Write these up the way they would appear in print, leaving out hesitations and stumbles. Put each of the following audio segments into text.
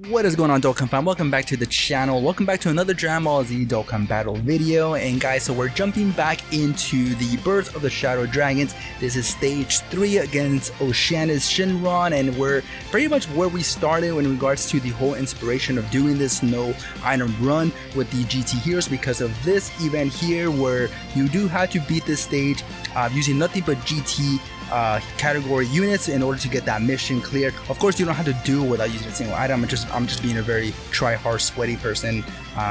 What is going on, Dokkan fam? Welcome back to the channel. Welcome back to another Dragon Ball Z Dokkan Battle video. And guys, so we're jumping back into the Birth of the Shadow Dragons. This is stage 3 against Oceanus Shenron, and we're pretty much where we started in regards to the whole inspiration of doing this no item run with the GT heroes, because of this event here where you do have to beat this stage using nothing but GT category units in order to get that mission cleared. Of course, you don't have to do it without using a single item. I'm just being a very try-hard, sweaty person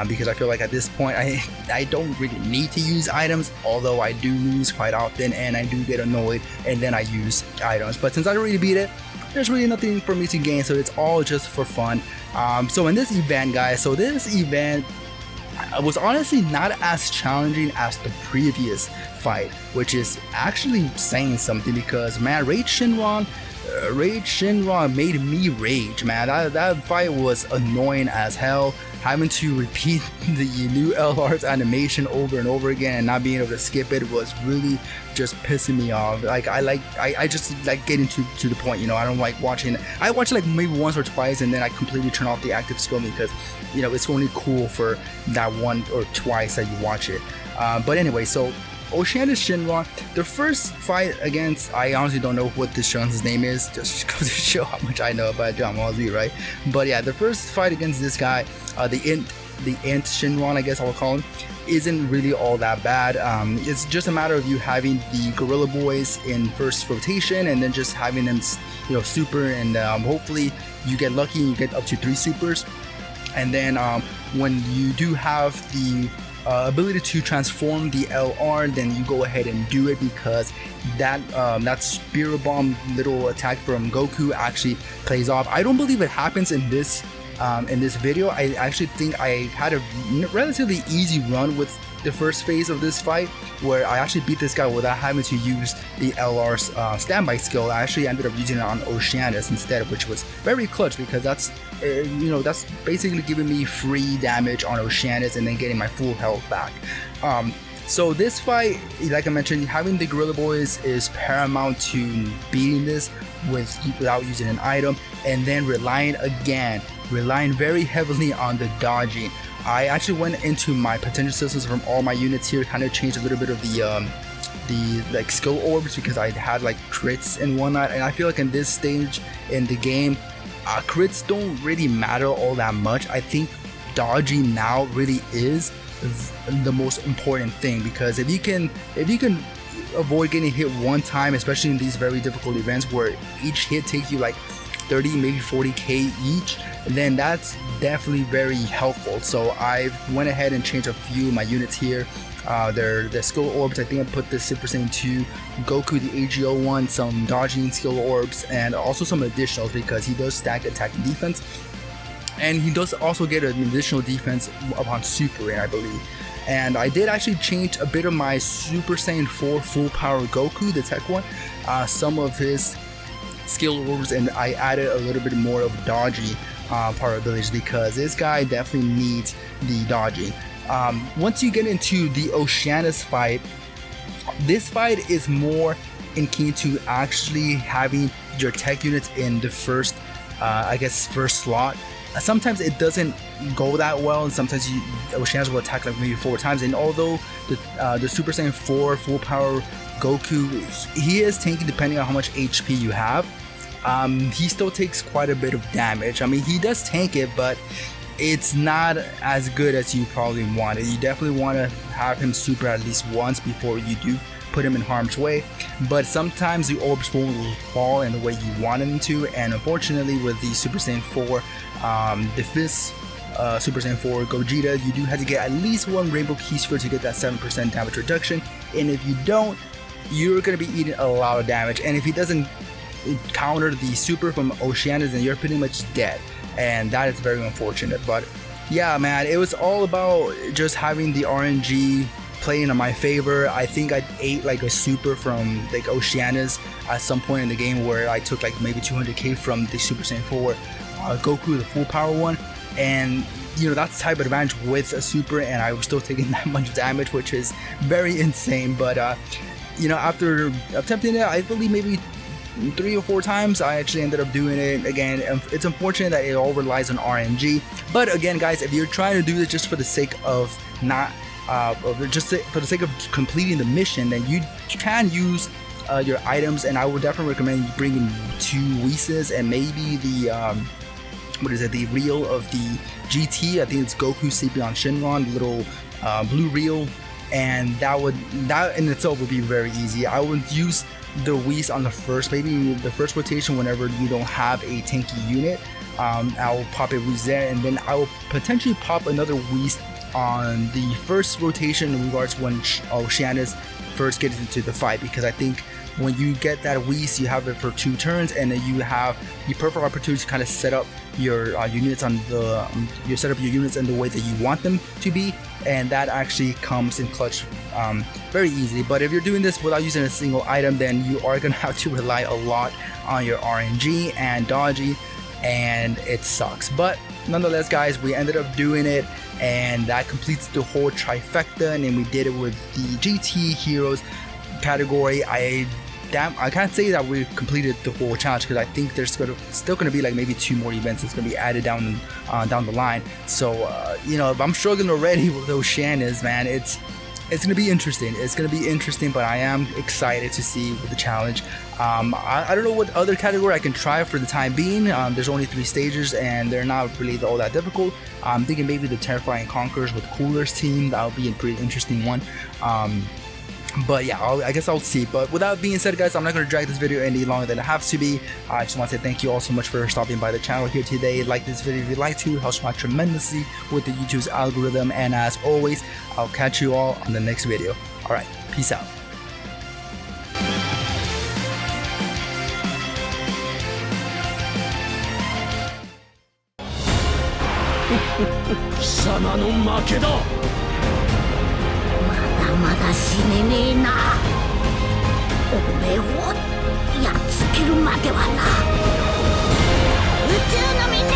because I feel like at this point I don't really need to use items, although I do lose quite often and I do get annoyed and then I use items. But since I already beat it, there's really nothing for me to gain, so it's all just for fun. So in this event, guys, so this event was honestly not as challenging as the previous fight, which is actually saying something, because man, Rage Shenron made me rage, man. That fight was annoying as hell. Having to repeat the new LR's animation over and over again and not being able to skip it was really just pissing me off. Like I just like getting to the point, you know. I don't like watching. I watch like maybe once or twice and then I completely turn off the active scrolling because, you know, it's only cool for that one or twice that you watch it. But anyway, so Oceanus Shenron, the first fight against, I honestly don't know what this Shenron's name is, just goes to show how much I know about Dragon Ball Z, right? But yeah, the first fight against this guy, the Int Shenron, I guess I will call him, isn't really all that bad. It's just a matter of you having the Gorilla Boys in first rotation and then just having them, you know, super, and hopefully you get lucky and you get up to 3 supers. And then when you do have the ability to transform the LR, then you go ahead and do it, because that Spirit Bomb little attack from Goku actually plays off. I don't believe it happens in this video. I actually think I had a relatively easy run with the first phase of this fight, where I actually beat this guy without having to use the LR's standby skill. I actually ended up using it on Oceanus instead, which was very clutch, because that's you know, that's basically giving me free damage on Oceanus and then getting my full health back. So this fight, like I mentioned, having the Gorilla Boys is paramount to beating this without using an item, and then relying very heavily on the dodging. I actually went into my potential systems from all my units here, kind of changed a little bit of the like skill orbs, because I had like crits and whatnot, and I feel like in this stage in the game, crits don't really matter all that much. I think dodging now really is the most important thing, because if you can avoid getting hit one time, especially in these very difficult events where each hit takes you like 30, maybe 40k each, then that's definitely very helpful. So I went ahead and changed a few of my units here. Their skill orbs, I think I put the Super Saiyan 2 Goku, the AGO one, some dodging skill orbs, and also some additionals, because he does stack attack and defense, and he does also get an additional defense upon Super, I believe. And I did actually change a bit of my Super Saiyan 4 full power Goku, the tech one, some of his skill orbs, and I added a little bit more of dodging power abilities, because this guy definitely needs the dodging. Once you get into the Oceanus fight, this fight is more in key to actually having your tech units in the first, I guess, first slot. Sometimes it doesn't go that well, and sometimes Oceanus will attack like maybe 4 times. And although the Super Saiyan 4 full power Goku, he is tanky depending on how much HP you have, he still takes quite a bit of damage. I mean, he does tank it, but it's not as good as you probably wanted. You definitely want to have him super at least once before you do put him in harm's way, but sometimes the orbs won't fall in the way you want them to, and unfortunately with the Super Saiyan 4, the 5th Super Saiyan 4 Gogeta, you do have to get at least 1 Rainbow Key Sphere to get that 7% damage reduction, and if you don't, you're going to be eating a lot of damage, and if he doesn't counter the super from Oceanus, then you're pretty much dead, and that is very unfortunate. But yeah, man, it was all about just having the RNG playing in my favor. I think I ate like a super from like Oceanus at some point in the game, where I took like maybe 200k from the Super Saiyan 4 Goku, the full power one, and you know, that's the type of advantage with a super, and I was still taking that much damage, which is very insane. But you know, after attempting it, I believe maybe 3 or 4 times. I actually ended up doing it again. It's unfortunate that it all relies on RNG, but again guys, if you're trying to do this just for the sake of not for the sake of completing the mission, then you can use your items, and I would definitely recommend you bringing 2 Whis and maybe the the reel of the GT. I think it's Goku sleeping on Shenron, the little blue reel, and that in itself would be very easy. I would use the Whis on the first rotation whenever you don't have a tanky unit. I will pop a Whis there, and then I will potentially pop another Whis on the first rotation in regards when Oceanus first gets into the fight, because I think when you get that Whis, you have it for 2 turns, and then you have the perfect opportunity to kind of set up your units on the your units in the way that you want them to be, and that actually comes in clutch very easily. But if you're doing this without using a single item, then you are gonna have to rely a lot on your RNG and dodgy, and it sucks. But nonetheless guys, we ended up doing it, and that completes the whole trifecta, and then we did it with the GT Heroes category. I can't say that we completed the whole challenge, because I think there's still gonna be like maybe 2 more events that's gonna be added down the line. So you know, if I'm struggling already with those Oceanus, man, it's gonna be interesting. It's gonna be interesting, but I am excited to see with the challenge. I don't know what other category I can try for the time being. There's only 3 stages, and they're not really all that difficult. I'm thinking maybe the Terrifying Conquerors with Cooler's team. That would be a pretty interesting one. But yeah, I guess I'll see. But with that being said guys, I'm not going to drag this video any longer than it has to be. I just want to say thank you all so much for stopping by the channel here today. Like this video if you'd like to. It helps me out tremendously with the YouTube's algorithm, and as always, I'll catch you all on the next video. Alright, peace out. 貴様の負けだ。まだまだ死ねねえな。俺をやっつけるまではな。宇宙のみんな